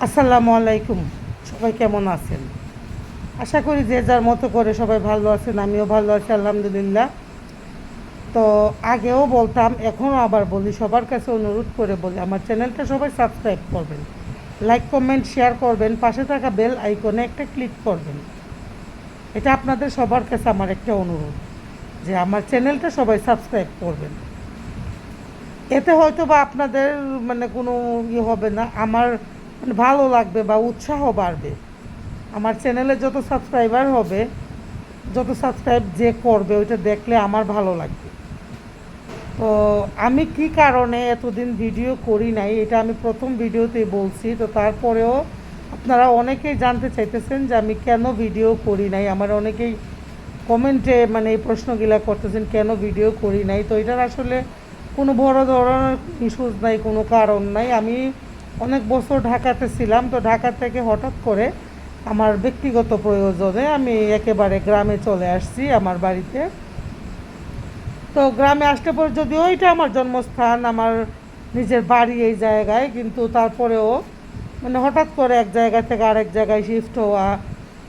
আসসালামু আলাইকুম। সবাই কেমন আছেন? আশা করি যে যার মতো করে সবাই ভালো আছেন। আমিও ভালো আছি আলহামদুলিল্লাহ। তো আগেও বলতাম, এখনও আবার বলি, সবার কাছে অনুরোধ করে বলি, আমার চ্যানেলটা সবাই সাবস্ক্রাইব করবেন, লাইক কমেন্ট শেয়ার করবেন, পাশে থাকা বেল আইকনে একটা ক্লিক করবেন। এটা আপনাদের সবার কাছে আমার একটা অনুরোধ যে আমার চ্যানেলটা সবাই সাবস্ক্রাইব করবেন। এতে হয়তো বা আপনাদের কোনো হবে না, আমার ভালো লাগবে বা উৎসাহ বাড়বে। আমার চ্যানেলে যত সাবস্ক্রাইবার হবে, যত সাবস্ক্রাইব যে করবে, ওইটা দেখলে আমার ভালো লাগবে। তো আমি কি কারণে এতদিন ভিডিও করি নাই, এটা আমি প্রথম ভিডিওতেই বলছি। তো তারপরেও আপনারা অনেকেই জানতে চাইতেছেন যে আমি কেন ভিডিও করি নাই। আমার অনেকেই কমেন্টে এই প্রশ্নগুলা করতেছেন কেন ভিডিও করি নাই। তো এটার আসলে কোনো বড় ধরনের ইস্যুস নাই, কোনো কারণ নাই। আমি অনেক বছর ঢাকাতে ছিলাম, তো ঢাকা থেকে হঠাৎ করে আমার ব্যক্তিগত প্রয়োজনে আমি একেবারে গ্রামে চলে আসছি আমার বাড়িতে। তো গ্রামে আসতে পর যদিও এটা আমার জন্মস্থান, আমার নিজের বাড়ি এই জায়গায়, কিন্তু তারপরেও হঠাৎ করে এক জায়গা থেকে আরেক জায়গায় শিফট হওয়া,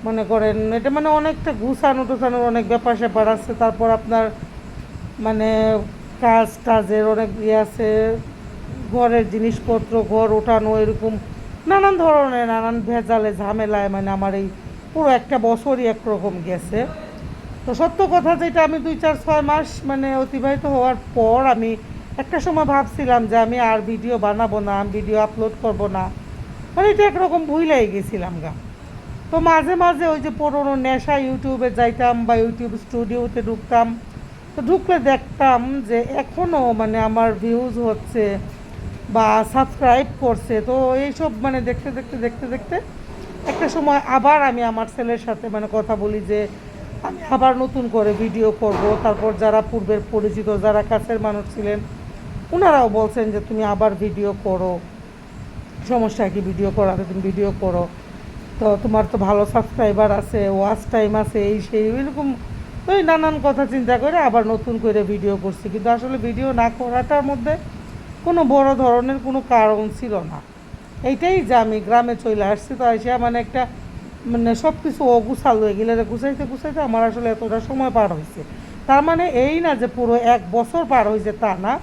মনে করেন এটা অনেকটা গুছানো টুছানোর অনেক ব্যাপার স্যাপার আছে। তারপর আপনার মানে কাজ টাজের অনেক আছে, ঘরের জিনিসপত্র, ঘর ওঠানো, এরকম নানান ধরনের নানান ভেজালে ঝামেলায় আমার এই পুরো একটা বছরই একরকম গেছে। তো সত্য কথা যেটা, আমি 2-4-6 মাস অতিবাহিত হওয়ার পর আমি একটা সময় ভাবছিলাম যে আমি আর ভিডিও বানাবো না, আমি ভিডিও আপলোড করব না, এটা একরকম ভুলেই গেছিলাম গা। তো মাঝে মাঝে ওই যে পুরোনো নেশা, ইউটিউবে যাইতাম বা ইউটিউব স্টুডিওতে ঢুকতাম। তো ঢুকলে দেখতাম যে এখনও আমার ভিউজ হচ্ছে বা সাবস্ক্রাইব করছে। তো এইসব দেখতে দেখতে দেখতে দেখতে একটা সময় আবার আমি আমার ছেলের সাথে কথা বলি যে আমি আবার নতুন করে ভিডিও করব। তারপর যারা পূর্বের পরিচিত, যারা কাছের মানুষ ছিলেন, ওনারাও বলছেন যে তুমি আবার ভিডিও করো, সমস্যা কি ভিডিও করাতে, তুমি ভিডিও করো, তো তোমার তো ভালো সাবস্ক্রাইবার আছে, ওয়াচ টাইম আছে, এই সেই এরকম। তো এই নানান কথা চিন্তা করে আবার নতুন করে ভিডিও করছি। কিন্তু আসলে ভিডিও না করাটার মধ্যে কোনো বড় ধরনের কোনো কারণ ছিল না। এইটাই যে আমি গ্রামে চলে আসছি, তো এসে একটা সব কিছু অগুছাল হয়ে গেলে গুছাইতে গুছাইতে আমার আসলে এতটা সময় পার হয়েছে। তার এই না যে পুরো 1 বছর পার হয়েছে, তা না।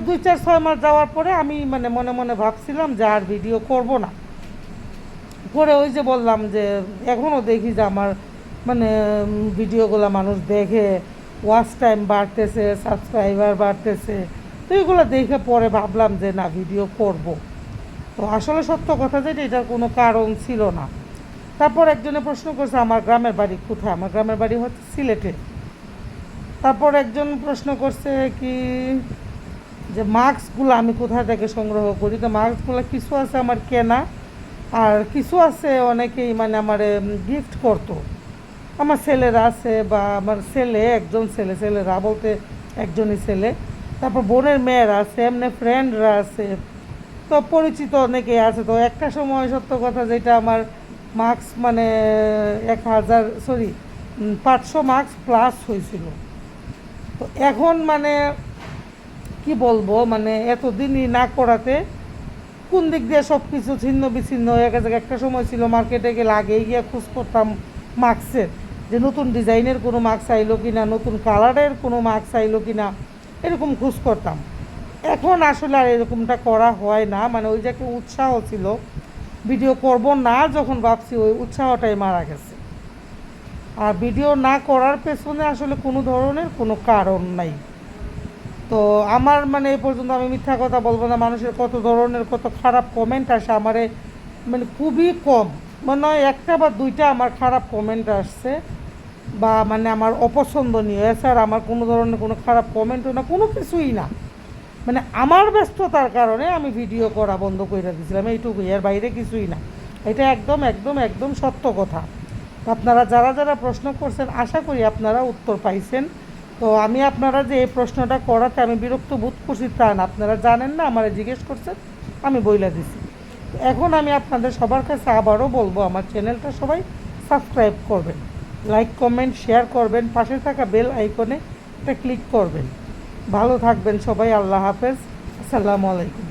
2-4-6 মাস যাওয়ার পরে আমি মনে মনে ভাবছিলাম যে আর ভিডিও করব না। পরে ওই যে বললাম যে এখনও দেখি যে আমার ভিডিওগুলো মানুষ দেখে, ওয়াচ টাইম বাড়তেছে, সাবস্ক্রাইবার বাড়তেছে। তো এগুলো দেখে পরে ভাবলাম যে না, ভিডিও করব। তো আসলে সত্য কথা যেটা, এটার কোনো কারণ ছিল না। তারপর একজনে প্রশ্ন করছে আমার গ্রামের বাড়ি কোথায়। আমার গ্রামের বাড়ি হচ্ছে সিলেটে। তারপর একজন প্রশ্ন করছে কি যে মাস্কগুলো আমি কোথা থেকে সংগ্রহ করি। তো মাস্কগুলো কিছু আছে আমার কেনা, আর কিছু আছে অনেকেই আমার গিফট করতো। আমার ছেলেরা আছে, বা আমার ছেলে, একজন ছেলে, ছেলেরা বলতে একজনই ছেলে। তারপর বোনের মেয়েরা আছে, এমনি ফ্রেন্ডরা আছে, তো পরিচিত অনেকেই আছে। তো একটা সময় সত্য কথা যেটা, আমার মার্কস 500 মার্কস প্লাস হয়েছিল। তো এখন কি বলবো, এতদিনই না করাতে কোন দিক দিয়ে সব কিছু ছিন্ন বিচ্ছিন্ন হয়ে গেছে। একটা সময় ছিল মার্কেটে গেলে আগেই গিয়ে খোঁজ করতাম মাস্কের, যে নতুন ডিজাইনের কোনো মাস্ক আইলো কি না, নতুন কালারের কোনো মাস্ক আইলো কি না, এরকম খোঁজ করতাম। এখন আসলে আর এরকমটা করা হয় না। ওই যে একটা উৎসাহ ছিল ভিডিও করব না, যখন ভাবছি ওই উৎসাহটাই মারা গেছে। আর ভিডিও না করার পেছনে আসলে কোনো ধরনের কোনো কারণ নাই। তো আমার এই পর্যন্ত আমি মিথ্যা কথা বলবো না, মানুষের কত ধরনের কত খারাপ কমেন্ট আসে আমারে, খুবই কম, মনে হয় 1টা বা 2টা আমার খারাপ কমেন্ট আসছে, বা আমার অপছন্দনীয়। এছাড়া আমার কোনো ধরনের কোনো খারাপ কমেন্টও না, কোনো কিছুই না। আমার ব্যস্ততার কারণে আমি ভিডিও করা বন্ধ করে দিয়েছিলাম, এইটুকুই, এর বাইরে কিছুই না। এটা একদম একদম একদম সত্য কথা। আপনারা যারা যারা প্রশ্ন করছেন, আশা করি আপনারা উত্তর পাইছেন। তো আমি আপনারা যে এই প্রশ্নটা করাতে আমি বিরক্ত বোধ করছি তা না, আপনারা জানেন না, আমার জিজ্ঞেস করছেন, আমি বইলা দিছি। এখন আমি আপনাদের সবার কাছে আবারও বলবো, আমার চ্যানেলটা সবাই সাবস্ক্রাইব করবেন, লাইক কমেন্ট শেয়ার করবেন, পাশে থাকা বেল আইকনে একটা ক্লিক করবেন। ভালো থাকবেন সবাই। আল্লাহ হাফেজ। আসসালামু আলাইকুম।